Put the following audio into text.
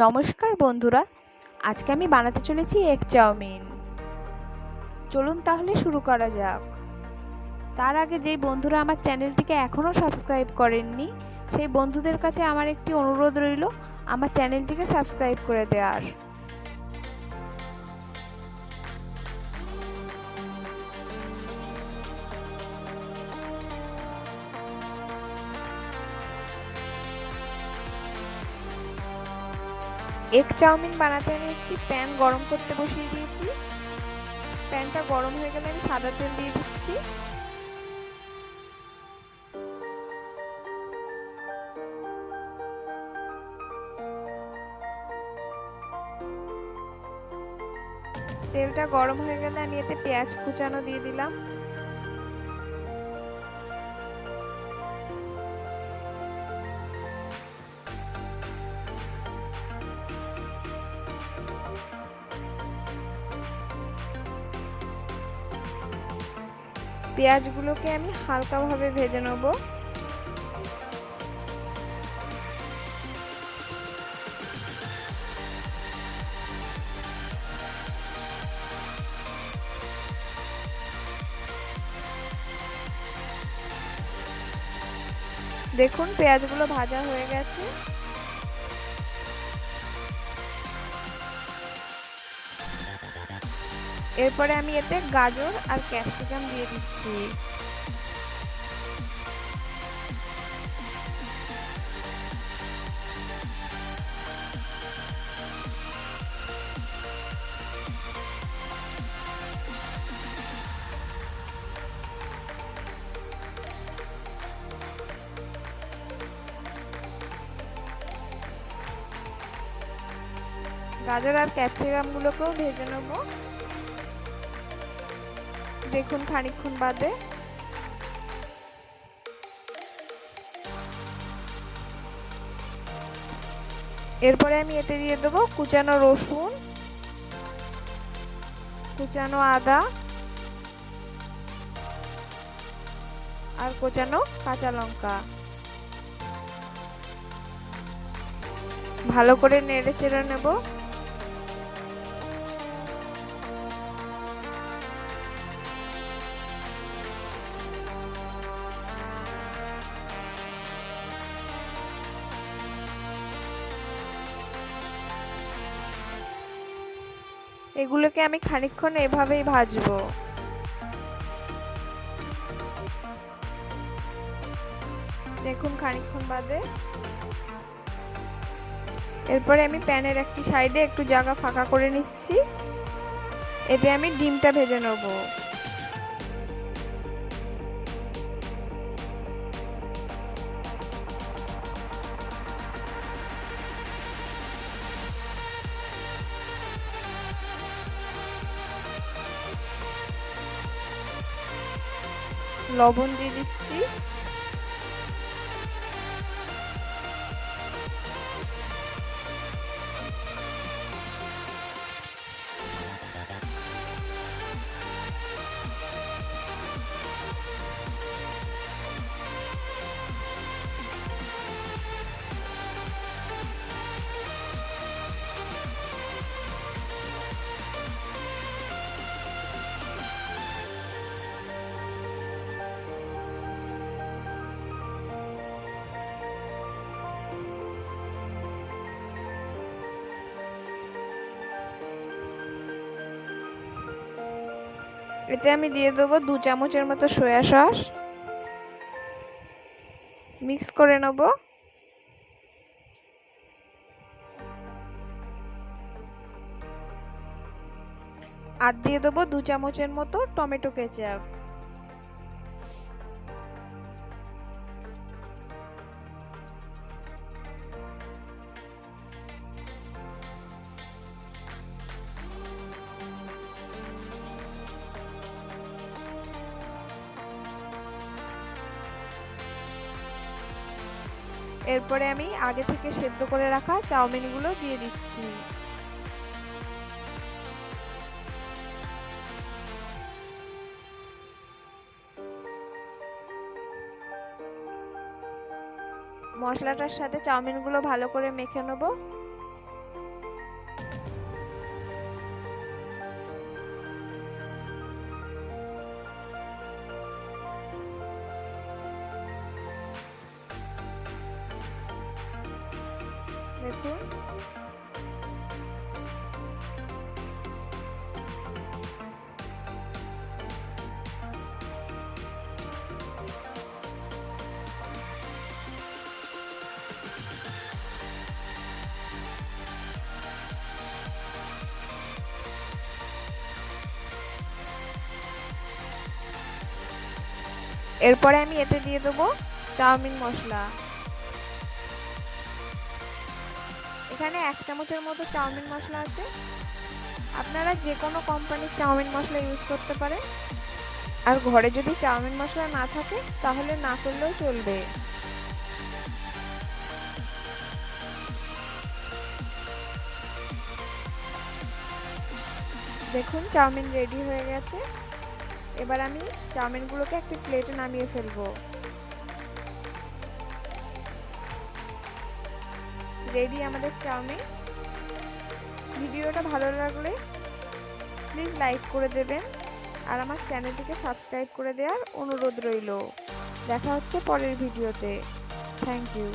নমস্কার বন্ধুরা, আজকে আমি বানাতে চলেছি এগ চাউমিন। চলুন তাহলে শুরু করা যাক। তার আগে যেই বন্ধুরা আমার চ্যানেলটিকে এখনও সাবস্ক্রাইব করেননি, সেই বন্ধুদের কাছে আমার একটি অনুরোধ রইল আমার চ্যানেলটিকে সাবস্ক্রাইব করে দেওয়ার। এগ চাউমিন বানাতে আমি একটি প্যান গরম করতে বসিয়ে দিয়েছি। প্যানটা গরম হয়ে গেলে আমি সাদা তেল দিয়ে দিচ্ছি। তেলটা গরম হয়ে গেলে আমি এতে পেঁয়াজ কুচানো দিয়ে দিলাম। পেঁয়াজগুলোকে আমি হালকাভাবে ভেজে নেব। দেখুন পেঁয়াজগুলো ভাজা হয়ে গেছে। এরপরে আমি এতে গাজর আর ক্যাপসিকাম দিয়ে দিচ্ছি। গাজর আর ক্যাপসিকাম গুলোকেও ভেজে নেব। দেখুন খানিকক্ষণ বাদে এরপরে আমি এতে দিয়ে দেবো কুচানো রসুন, কুচানো আদা আর কুচানো কাঁচা লঙ্কা। ভালো করে নেড়ে চেড়ে নেব। এগুলোকে আমি খানিকক্ষণ এভাবেই ভাজবো। দেখুন খানিকক্ষণ বাদে এরপরে আমি প্যানের একটি সাইডে একটু জায়গা ফাঁকা করে নিচ্ছি। এতে আমি ডিমটা ভেজে নেব। লবণ দিয়ে দিচ্ছি। এতে আমি দিয়ে দেবো 2 চামচের মতো সয়া সস। মিক্স করে নেব। আর দিয়ে দেবো 2 চামচের মতো টমেটো কেচাপ। এরপরে আমি আগে থেকে সেদ্ধ করে রাখা চাউমিনগুলো দিয়ে দিচ্ছি। মশলাটার সাথে চাউমিনগুলো ভালো করে মেখে নেব। 2 মিনিট মতো ঢাকা দিয়ে রেখে দেবো। 2 মিনিট পরে আমি চাউমিনগুলো তুলে নিচ্ছি। দেখুন চাউমিনগুলো ভালো করে সেদ্ধ হয়ে গেছে। এরপরে আমি আগে থেকে সেদ্ধ করে রাখা চাউমিনগুলো দিয়ে দিচ্ছি। এরপরে আমি এতে দিয়ে দেবো চাউমিন মশলা। এখানে 1 চামচের মতো চাউমিন মশলা আছে। আপনারা যে কোনো কোম্পানির চাউমিন মশলা ইউজ করতে পারেন, আর ঘরে যদি চাউমিন মশলা না থাকে তাহলে না করলেও চলবে। দেখুন চাউমিন রেডি হয়ে গেছে। এবার আমি চাউমিনগুলোকে একটি প্লেটে নামিয়ে ফেলবো। রেডি আমাদের চাউমিন। ভিডিওটা ভালো লাগলে প্লিজ লাইক করে দেবেন আর আমার চ্যানেলটিকে সাবস্ক্রাইব করে দেওয়ার অনুরোধ রইল। দেখা হচ্ছে পরের ভিডিওতে। Thank you.